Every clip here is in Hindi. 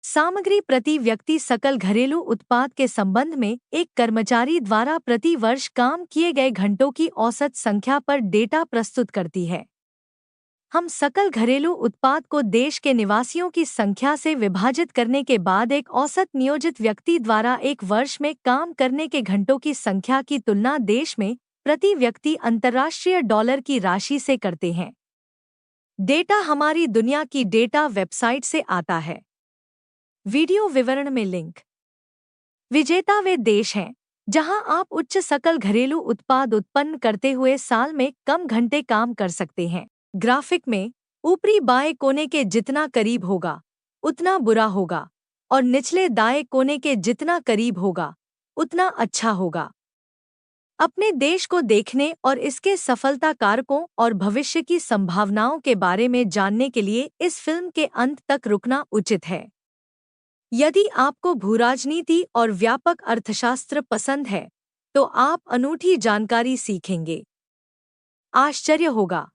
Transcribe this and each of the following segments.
सामग्री प्रति व्यक्ति सकल घरेलू उत्पाद के संबंध में एक कर्मचारी द्वारा प्रति वर्ष काम किए गए घंटों की औसत संख्या पर डेटा प्रस्तुत करती है। हम सकल घरेलू उत्पाद को देश के निवासियों की संख्या से विभाजित करने के बाद एक औसत नियोजित व्यक्ति द्वारा एक वर्ष में काम करने के घंटों की संख्या की तुलना देश में प्रति व्यक्ति अंतर्राष्ट्रीय डॉलर की राशि से करते हैं। डेटा हमारी दुनिया की डेटा वेबसाइट से आता है। वीडियो विवरण में लिंक। विजेता वे देश हैं जहां आप उच्च सकल घरेलू उत्पाद उत्पन्न करते हुए साल में कम घंटे काम कर सकते हैं। ग्राफिक में ऊपरी बाएं कोने के जितना करीब होगा उतना बुरा होगा और निचले दाएं कोने के जितना करीब होगा उतना अच्छा होगा। अपने देश को देखने और इसके सफलता कारकों और भविष्य की संभावनाओं के बारे में जानने के लिए इस फिल्म के अंत तक रुकना उचित है। यदि आपको भूराजनीति और व्यापक अर्थशास्त्र पसंद है तो आप अनूठी जानकारी सीखेंगे। आश्चर्य होगा।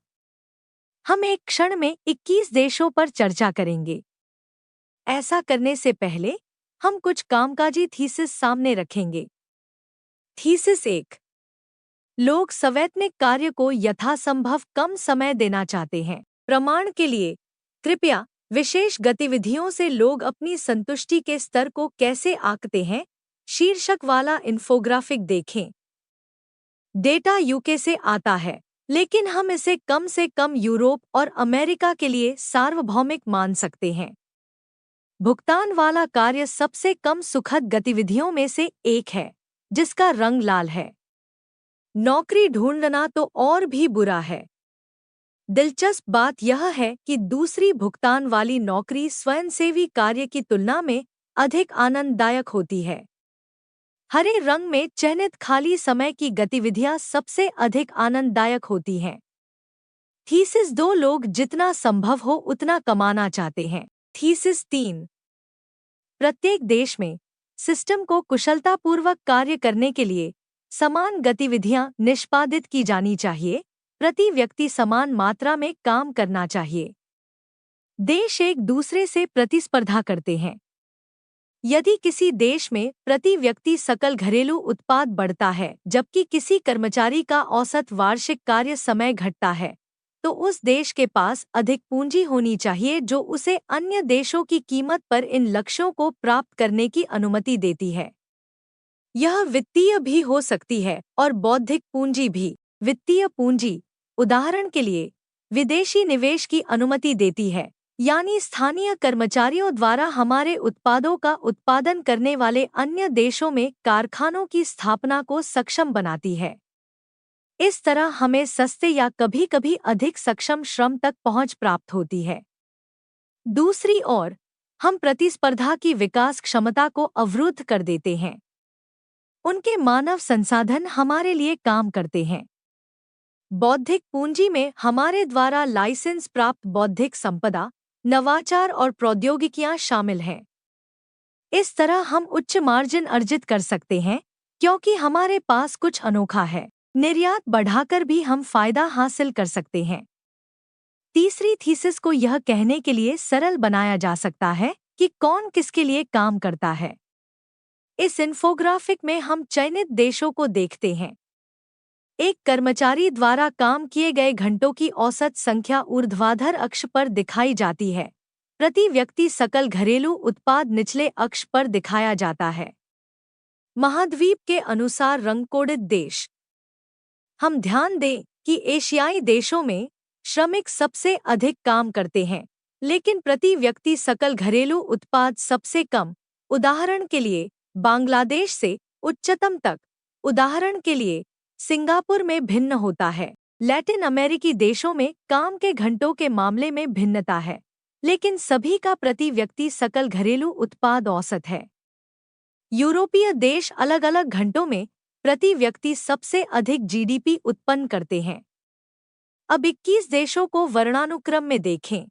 हम एक क्षण में 21 देशों पर चर्चा करेंगे। ऐसा करने से पहले हम कुछ कामकाजी थीसिस सामने रखेंगे। थीसिस 1। लोग सवैतनिक कार्य को यथासंभव कम समय देना चाहते हैं। प्रमाण के लिए कृपया विशेष गतिविधियों से लोग अपनी संतुष्टि के स्तर को कैसे आंकते हैं शीर्षक वाला इन्फोग्राफिक देखें। डेटा यूके से आता है, लेकिन हम इसे कम से कम यूरोप और अमेरिका के लिए सार्वभौमिक मान सकते हैं। भुगतान वाला कार्य सबसे कम सुखद गतिविधियों में से एक है, जिसका रंग लाल है। नौकरी ढूंढना तो और भी बुरा है। दिलचस्प बात यह है कि दूसरी भुगतान वाली नौकरी स्वयंसेवी कार्य की तुलना में अधिक आनंददायक होती है। हरे रंग में चिह्नित खाली समय की गतिविधियां सबसे अधिक आनंददायक होती हैं। थीसिस 2। लोग जितना संभव हो उतना कमाना चाहते हैं। थीसिस 3। प्रत्येक देश में सिस्टम को कुशलतापूर्वक कार्य करने के लिए समान गतिविधियां निष्पादित की जानी चाहिए। प्रति व्यक्ति समान मात्रा में काम करना चाहिए। देश एक दूसरे से प्रतिस्पर्धा करते हैं। यदि किसी देश में प्रति व्यक्ति सकल घरेलू उत्पाद बढ़ता है जबकि किसी कर्मचारी का औसत वार्षिक कार्य समय घटता है, तो उस देश के पास अधिक पूंजी होनी चाहिए जो उसे अन्य देशों की कीमत पर इन लक्ष्यों को प्राप्त करने की अनुमति देती है। यह वित्तीय भी हो सकती है और बौद्धिक पूंजी भी। वित्तीय पूंजी, उदाहरण के लिए, विदेशी निवेश की अनुमति देती है, यानी स्थानीय कर्मचारियों द्वारा हमारे उत्पादों का उत्पादन करने वाले अन्य देशों में कारखानों की स्थापना को सक्षम बनाती है। इस तरह हमें सस्ते या कभी-कभी अधिक सक्षम श्रम तक पहुंच प्राप्त होती है। दूसरी ओर, हम प्रतिस्पर्धा की विकास क्षमता को अवरुद्ध कर देते हैं। उनके मानव संसाधन हमारे लिए काम करते हैं। बौद्धिक पूंजी में हमारे द्वारा लाइसेंस प्राप्त बौद्धिक संपदा, नवाचार और प्रौद्योगिकियां शामिल हैं। इस तरह हम उच्च मार्जिन अर्जित कर सकते हैं क्योंकि हमारे पास कुछ अनोखा है। निर्यात बढ़ाकर भी हम फायदा हासिल कर सकते हैं। तीसरी थीसिस को यह कहने के लिए सरल बनाया जा सकता है कि कौन किसके लिए काम करता है। इस इन्फोग्राफिक में हम चयनित देशों को देखते हैं। एक कर्मचारी द्वारा काम किए गए घंटों की औसत संख्या ऊर्ध्वाधर अक्ष पर दिखाई जाती है। प्रति व्यक्ति सकल घरेलू उत्पाद निचले अक्ष पर दिखाया जाता है। महाद्वीप के अनुसार रंग कोडित देश। हम ध्यान दें कि एशियाई देशों में श्रमिक सबसे अधिक काम करते हैं, लेकिन प्रति व्यक्ति सकल घरेलू उत्पाद सबसे कम। उदाहरण के लिए, बांग्लादेश से उच्चतम तक। उदाहरण के लिए, सिंगापुर में भिन्न होता है। लैटिन अमेरिकी देशों में काम के घंटों के मामले में भिन्नता है, लेकिन सभी का प्रति व्यक्ति सकल घरेलू उत्पाद औसत है। यूरोपीय देश अलग अलग घंटों में प्रति व्यक्ति सबसे अधिक जीडीपी उत्पन्न करते हैं। अब 21 देशों को वर्णानुक्रम में देखें।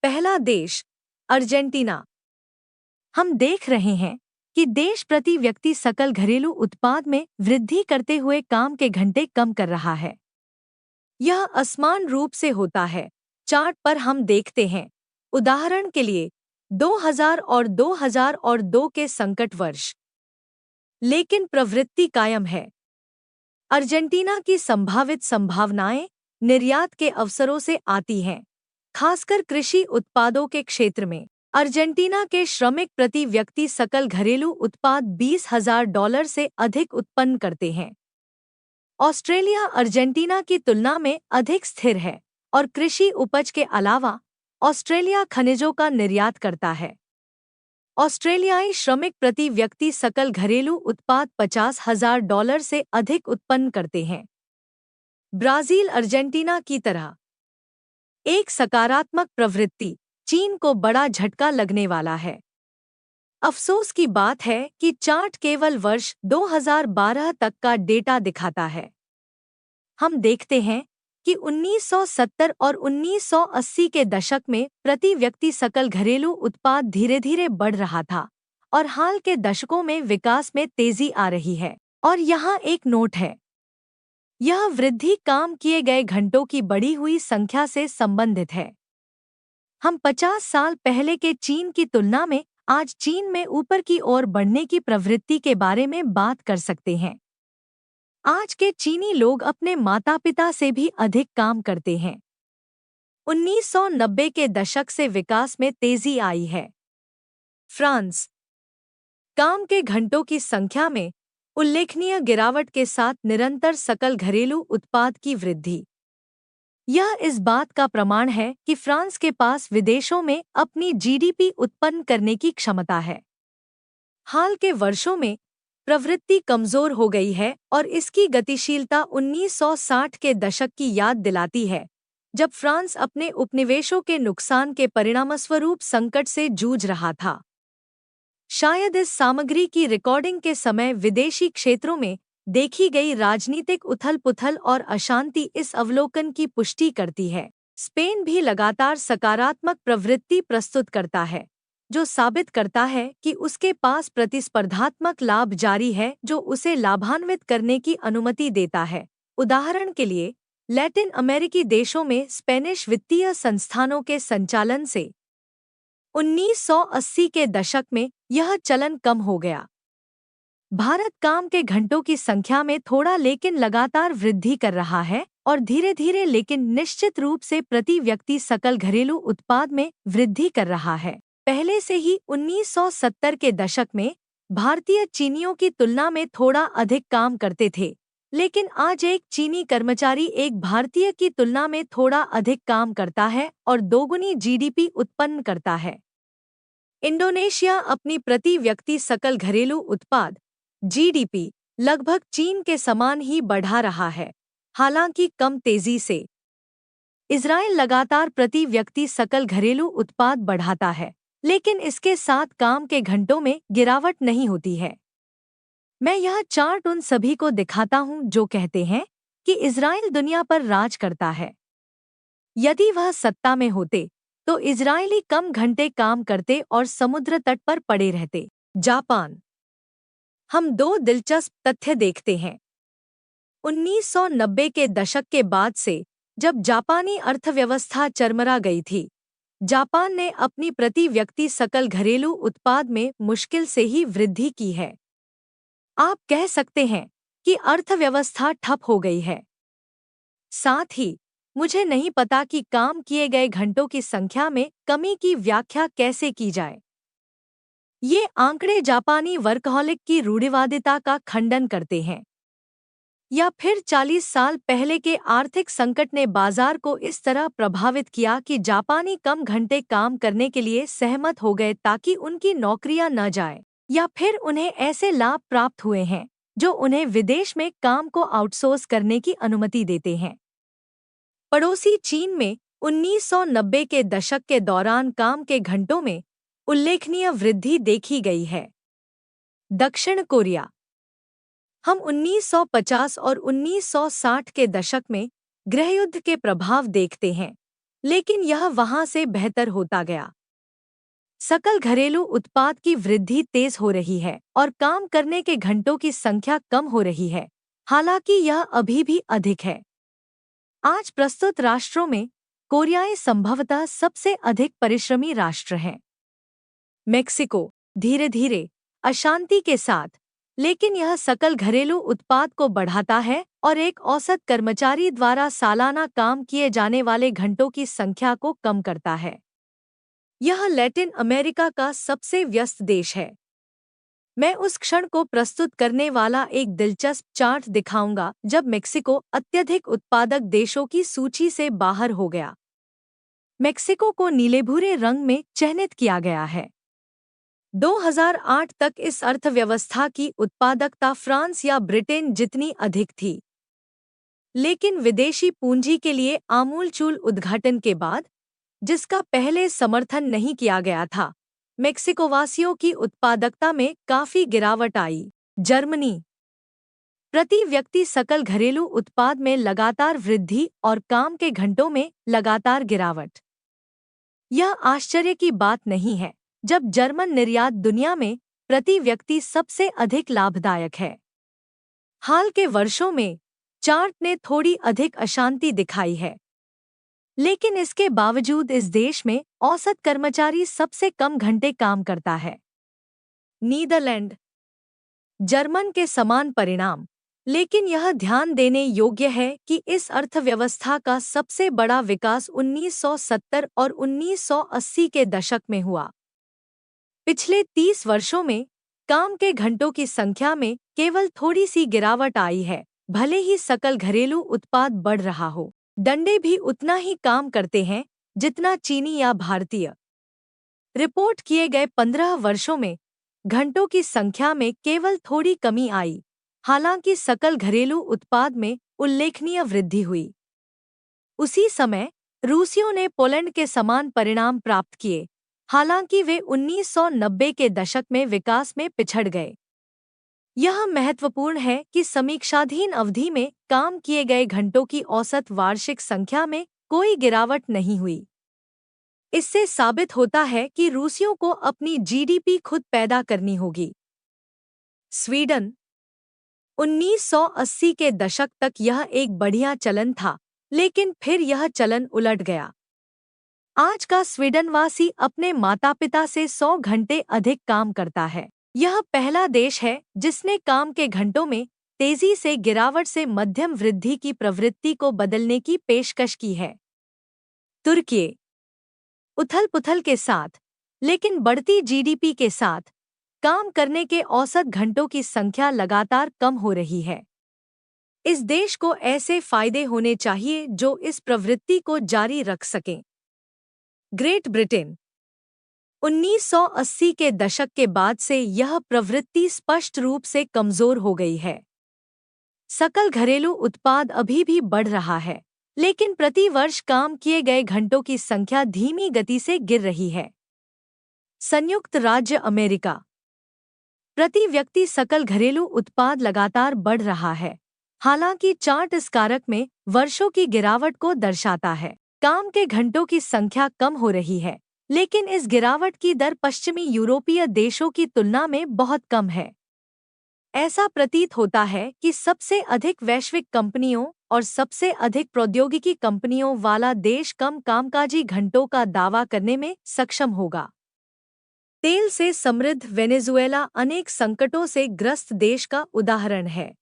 पहला देश, अर्जेंटीना। हम देख रहे हैं कि देश प्रति व्यक्ति सकल घरेलू उत्पाद में वृद्धि करते हुए काम के घंटे कम कर रहा है। यह असमान रूप से होता है। चार्ट पर हम देखते हैं। उदाहरण के लिए, 2000 और 2002 के संकट वर्ष। लेकिन प्रवृत्ति कायम है। अर्जेंटीना की संभावित संभावनाएं निर्यात के अवसरों से आती हैं, खासकर कृषि उत्पादों के क्षेत्र में। अर्जेंटीना के श्रमिक प्रति व्यक्ति सकल घरेलू उत्पाद $20,000 से अधिक उत्पन्न करते हैं। ऑस्ट्रेलिया अर्जेंटीना की तुलना में अधिक स्थिर है और कृषि उपज के अलावा ऑस्ट्रेलिया खनिजों का निर्यात करता है। ऑस्ट्रेलियाई श्रमिक प्रति व्यक्ति सकल घरेलू उत्पाद $50,000 से अधिक उत्पन्न करते हैं। ब्राजील अर्जेंटीना की तरह। एक सकारात्मक प्रवृत्ति, चीन को बड़ा झटका लगने वाला है। अफसोस की बात है कि चार्ट केवल वर्ष 2012 तक का डेटा दिखाता है। हम देखते हैं कि 1970 और 1980 के दशक में प्रति व्यक्ति सकल घरेलू उत्पाद धीरे धीरे बढ़ रहा था और हाल के दशकों में विकास में तेजी आ रही है। और यहाँ एक नोट है, यह वृद्धि काम किए गए घंटों की बढ़ी हुई संख्या से संबंधित है। हम 50 साल पहले के चीन की तुलना में आज चीन में ऊपर की ओर बढ़ने की प्रवृत्ति के बारे में बात कर सकते हैं। आज के चीनी लोग अपने माता पिता से भी अधिक काम करते हैं। 1990 के दशक से विकास में तेजी आई है। फ्रांस। काम के घंटों की संख्या में उल्लेखनीय गिरावट के साथ निरंतर सकल घरेलू उत्पाद की वृद्धि। यह इस बात का प्रमाण है कि फ्रांस के पास विदेशों में अपनी जीडीपी उत्पन्न करने की क्षमता है। हाल के वर्षों में प्रवृत्ति कमजोर हो गई है और इसकी गतिशीलता 1960 के दशक की याद दिलाती है, जब फ्रांस अपने उपनिवेशों के नुकसान के परिणामस्वरूप संकट से जूझ रहा था। शायद इस सामग्री की रिकॉर्डिंग के समय विदेशी क्षेत्रों में देखी गई राजनीतिक उथल-पुथल और अशांति इस अवलोकन की पुष्टि करती है। स्पेन भी लगातार सकारात्मक प्रवृत्ति प्रस्तुत करता है, जो साबित करता है कि उसके पास प्रतिस्पर्धात्मक लाभ जारी है जो उसे लाभान्वित करने की अनुमति देता है। उदाहरण के लिए, लैटिन अमेरिकी देशों में स्पेनिश वित्तीय संस्थानों के संचालन से 1980 के दशक में यह चलन कम हो गया। भारत काम के घंटों की संख्या में थोड़ा लेकिन लगातार वृद्धि कर रहा है और धीरे धीरे लेकिन निश्चित रूप से प्रति व्यक्ति सकल घरेलू उत्पाद में वृद्धि कर रहा है। पहले से ही 1970 के दशक में भारतीय चीनियों की तुलना में थोड़ा अधिक काम करते थे, लेकिन आज एक चीनी कर्मचारी एक भारतीय की तुलना में थोड़ा अधिक काम करता है और दोगुनी जीडीपी उत्पन्न करता है। इंडोनेशिया अपनी प्रति व्यक्ति सकल घरेलू उत्पाद जीडीपी लगभग चीन के समान ही बढ़ा रहा है, हालांकि कम तेजी से। इजराइल लगातार प्रति व्यक्ति सकल घरेलू उत्पाद बढ़ाता है, लेकिन इसके साथ काम के घंटों में गिरावट नहीं होती है। मैं यह चार्ट उन सभी को दिखाता हूं जो कहते हैं कि इजराइल दुनिया पर राज करता है। यदि वह सत्ता में होते तो इजरायली कम घंटे काम करते और समुद्र तट पर पड़े रहते। जापान। हम दो दिलचस्प तथ्य देखते हैं। 1990 के दशक के बाद से, जब जापानी अर्थव्यवस्था चरमरा गई थी, जापान ने अपनी प्रति व्यक्ति सकल घरेलू उत्पाद में मुश्किल से ही वृद्धि की है। आप कह सकते हैं कि अर्थव्यवस्था ठप हो गई है। साथ ही मुझे नहीं पता कि काम किए गए घंटों की संख्या में कमी की व्याख्या कैसे की जाए। ये आंकड़े जापानी वर्कहॉलिक की रूढ़िवादिता का खंडन करते हैं, या फिर 40 साल पहले के आर्थिक संकट ने बाजार को इस तरह प्रभावित किया कि जापानी कम घंटे काम करने के लिए सहमत हो गए ताकि उनकी नौकरियां न जाए, या फिर उन्हें ऐसे लाभ प्राप्त हुए हैं जो उन्हें विदेश में काम को आउटसोर्स करने की अनुमति देते हैं। पड़ोसी चीन में 1990 के दशक के दौरान काम के घंटों में उल्लेखनीय वृद्धि देखी गई है। दक्षिण कोरिया। हम 1950 और 1960 के दशक में गृहयुद्ध के प्रभाव देखते हैं, लेकिन यह वहां से बेहतर होता गया। सकल घरेलू उत्पाद की वृद्धि तेज हो रही है और काम करने के घंटों की संख्या कम हो रही है, हालांकि यह अभी भी अधिक है। आज प्रस्तुत राष्ट्रों में कोरियाई संभवतः सबसे अधिक परिश्रमी राष्ट्र हैं। मेक्सिको धीरे धीरे अशांति के साथ, लेकिन यह सकल घरेलू उत्पाद को बढ़ाता है और एक औसत कर्मचारी द्वारा सालाना काम किए जाने वाले घंटों की संख्या को कम करता है। यह लैटिन अमेरिका का सबसे व्यस्त देश है। मैं उस क्षण को प्रस्तुत करने वाला एक दिलचस्प चार्ट दिखाऊंगा जब मेक्सिको अत्यधिक उत्पादक देशों की सूची से बाहर हो गया। मेक्सिको को नीले भूरे रंग में चिह्नित किया गया है। 2008 तक इस अर्थव्यवस्था की उत्पादकता फ्रांस या ब्रिटेन जितनी अधिक थी। लेकिन विदेशी पूंजी के लिए आमूलचूल उद्घाटन के बाद, जिसका पहले समर्थन नहीं किया गया था, मेक्सिकोवासियों की उत्पादकता में काफी गिरावट आई। जर्मनी प्रति व्यक्ति सकल घरेलू उत्पाद में लगातार वृद्धि और काम के घंटों में लगातार गिरावट। यह आश्चर्य की बात नहीं है जब जर्मन निर्यात दुनिया में प्रति व्यक्ति सबसे अधिक लाभदायक है। हाल के वर्षों में चार्ट ने थोड़ी अधिक अशांति दिखाई है, लेकिन इसके बावजूद इस देश में औसत कर्मचारी सबसे कम घंटे काम करता है। नीदरलैंड जर्मन के समान परिणाम, लेकिन यह ध्यान देने योग्य है कि इस अर्थव्यवस्था का सबसे बड़ा विकास 1970 और 1980 के दशक में हुआ। पिछले 30 वर्षों में काम के घंटों की संख्या में केवल थोड़ी सी गिरावट आई है, भले ही सकल घरेलू उत्पाद बढ़ रहा हो। डंडे भी उतना ही काम करते हैं जितना चीनी या भारतीय। रिपोर्ट किए गए 15 वर्षों में घंटों की संख्या में केवल थोड़ी कमी आई, हालांकि सकल घरेलू उत्पाद में उल्लेखनीय वृद्धि हुई। उसी समय रूसियों ने पोलैंड के समान परिणाम प्राप्त किए, हालांकि वे 1990 के दशक में विकास में पिछड़ गए। यह महत्वपूर्ण है कि समीक्षाधीन अवधि में काम किए गए घंटों की औसत वार्षिक संख्या में कोई गिरावट नहीं हुई। इससे साबित होता है कि रूसियों को अपनी जीडीपी खुद पैदा करनी होगी। स्वीडन 1980 के दशक तक यह एक बढ़िया चलन था, लेकिन फिर यह चलन उलट गया। आज का स्वीडनवासी अपने माता-पिता से 100 घंटे अधिक काम करता है। यह पहला देश है जिसने काम के घंटों में तेजी से गिरावट से मध्यम वृद्धि की प्रवृत्ति को बदलने की पेशकश की है। तुर्की उथल-पुथल के साथ, लेकिन बढ़ती जीडीपी के साथ, काम करने के औसत घंटों की संख्या लगातार कम हो रही है। इस देश को ऐसे फायदे होने चाहिए जो इस प्रवृत्ति को जारी रख सकें। ग्रेट ब्रिटेन 1980 के दशक के बाद से यह प्रवृत्ति स्पष्ट रूप से कमजोर हो गई है। सकल घरेलू उत्पाद अभी भी बढ़ रहा है, लेकिन प्रति वर्ष काम किए गए घंटों की संख्या धीमी गति से गिर रही है। संयुक्त राज्य अमेरिका प्रति व्यक्ति सकल घरेलू उत्पाद लगातार बढ़ रहा है, हालांकि चार्ट इस कारक में वर्षों की गिरावट को दर्शाता है। काम के घंटों की संख्या कम हो रही है, लेकिन इस गिरावट की दर पश्चिमी यूरोपीय देशों की तुलना में बहुत कम है। ऐसा प्रतीत होता है कि सबसे अधिक वैश्विक कंपनियों और सबसे अधिक प्रौद्योगिकी कंपनियों वाला देश कम कामकाजी घंटों का दावा करने में सक्षम होगा। तेल से समृद्ध वेनेजुएला अनेक संकटों से ग्रस्त देश का उदाहरण है।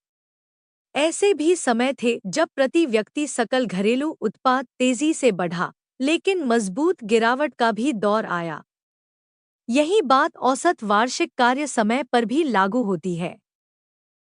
ऐसे भी समय थे जब प्रति व्यक्ति सकल घरेलू उत्पाद तेजी से बढ़ा, लेकिन मजबूत गिरावट का भी दौर आया। यही बात औसत वार्षिक कार्य समय पर भी लागू होती है।